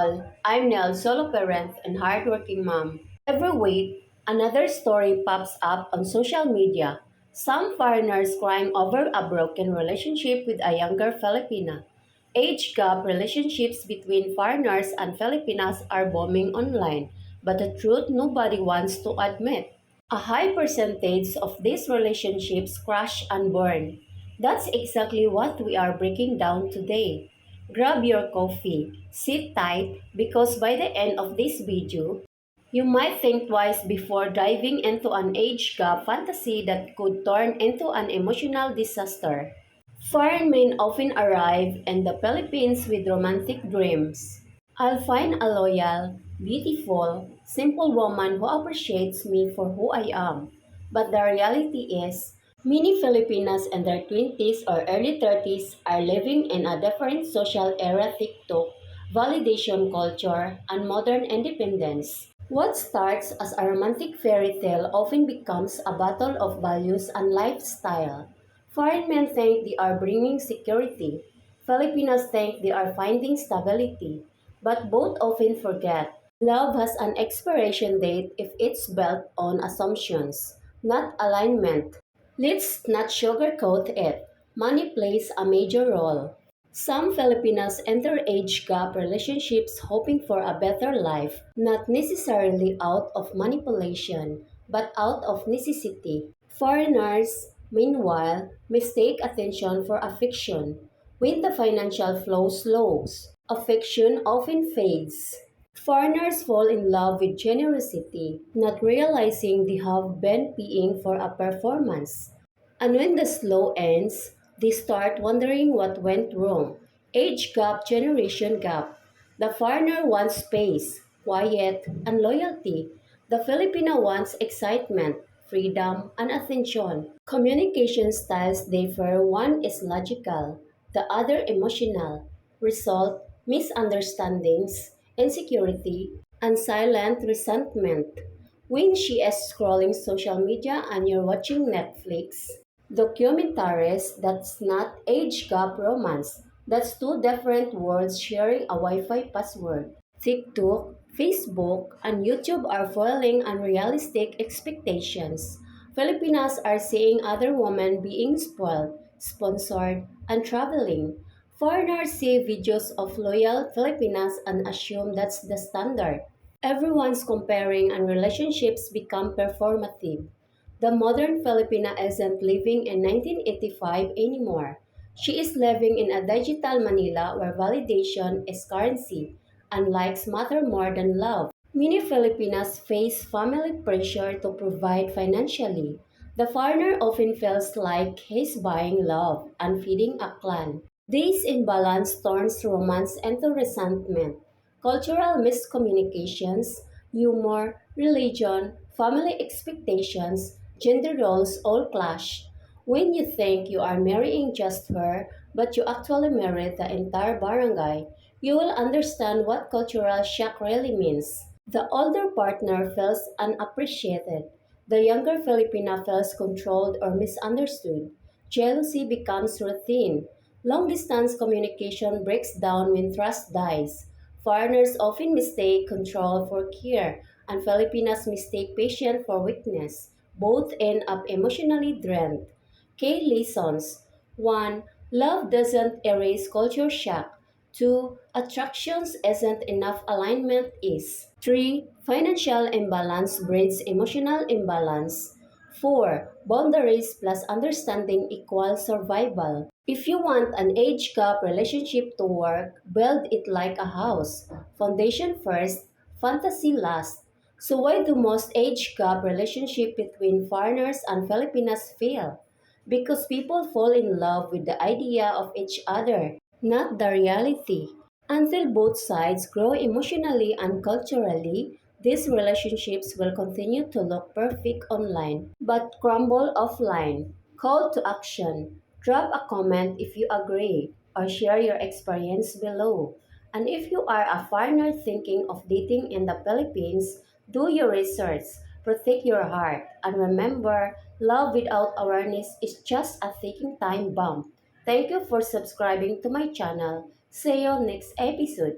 all, I'm Nell, solo parent and hardworking mom. Every week, another story pops up on social media. Some foreigners crying over a broken relationship with a younger Filipina. Age gap relationships between foreigners and Filipinas are booming online, but the truth nobody wants to admit. A high percentage of these relationships crash and burn. That's exactly what we are breaking down today. Grab your coffee, sit tight, because by the end of this video, you might think twice before diving into an age gap fantasy that could turn into an emotional disaster. Foreign men often arrive in the Philippines with romantic dreams. I'll find a loyal, beautiful, simple woman who appreciates me for who I am. But the reality is, many Filipinas in their 20s or early 30s are living in a different social era: TikTok, validation culture, and modern independence. What starts as a romantic fairy tale often becomes a battle of values and lifestyle. Foreign men think they are bringing security. Filipinos think they are finding stability. But both often forget love has an expiration date if it's built on assumptions, not alignment. Let's not sugarcoat it. Money plays a major role. Some Filipinos enter age gap relationships hoping for a better life, not necessarily out of manipulation, but out of necessity. Foreigners, meanwhile, mistake attention for affection. When the financial flow slows, affection often fades. Foreigners fall in love with generosity, not realizing they have been paying for a performance. And when the slow ends, they start wondering what went wrong. Age gap, generation gap. The foreigner wants space, quiet, and loyalty. The Filipino wants excitement, freedom, and attention. Communication styles differ. One is logical, the other emotional. Result: misunderstandings, insecurity, and silent resentment. When she is scrolling social media and you're watching Netflix, documentaries, that's not age gap romance. That's two different worlds sharing a Wi-Fi password. TikTok, Facebook, and YouTube are foiling unrealistic expectations. Filipinas are seeing other women being spoiled, sponsored, and traveling. Foreigners see videos of loyal Filipinas and assume that's the standard. Everyone's comparing and relationships become performative. The modern Filipina isn't living in 1985 anymore. She is living in a digital Manila where validation is currency and likes matter more than love. Many Filipinas face family pressure to provide financially. The foreigner often feels like he's buying love and feeding a clan. This imbalance turns romance into resentment. Cultural miscommunications, humor, religion, family expectations, gender roles all clash. When you think you are marrying just her, but you actually married the entire barangay, you will understand what cultural shock really means. The older partner feels unappreciated. The younger Filipina feels controlled or misunderstood. Jealousy becomes routine. Long distance communication breaks down when trust dies. Foreigners often mistake control for care, and Filipinas mistake patience for weakness. Both end up emotionally drained. Key lessons: 1. Love doesn't erase culture shock. 2. Attractions isn't enough, alignment is. 3. Financial imbalance breeds emotional imbalance. 4. Boundaries plus understanding equals survival. If you want an age gap relationship to work, build it like a house. Foundation first, fantasy last. So why do most age gap relationships between foreigners and Filipinas fail? Because people fall in love with the idea of each other, not the reality. Until both sides grow emotionally and culturally, these relationships will continue to look perfect online but crumble offline. Call to action: drop a comment if you agree, or share your experience below. And if you are a foreigner thinking of dating in the Philippines, do your research, protect your heart, and remember, love without awareness is just a ticking time bomb. Thank you for subscribing to my channel. See you next episode.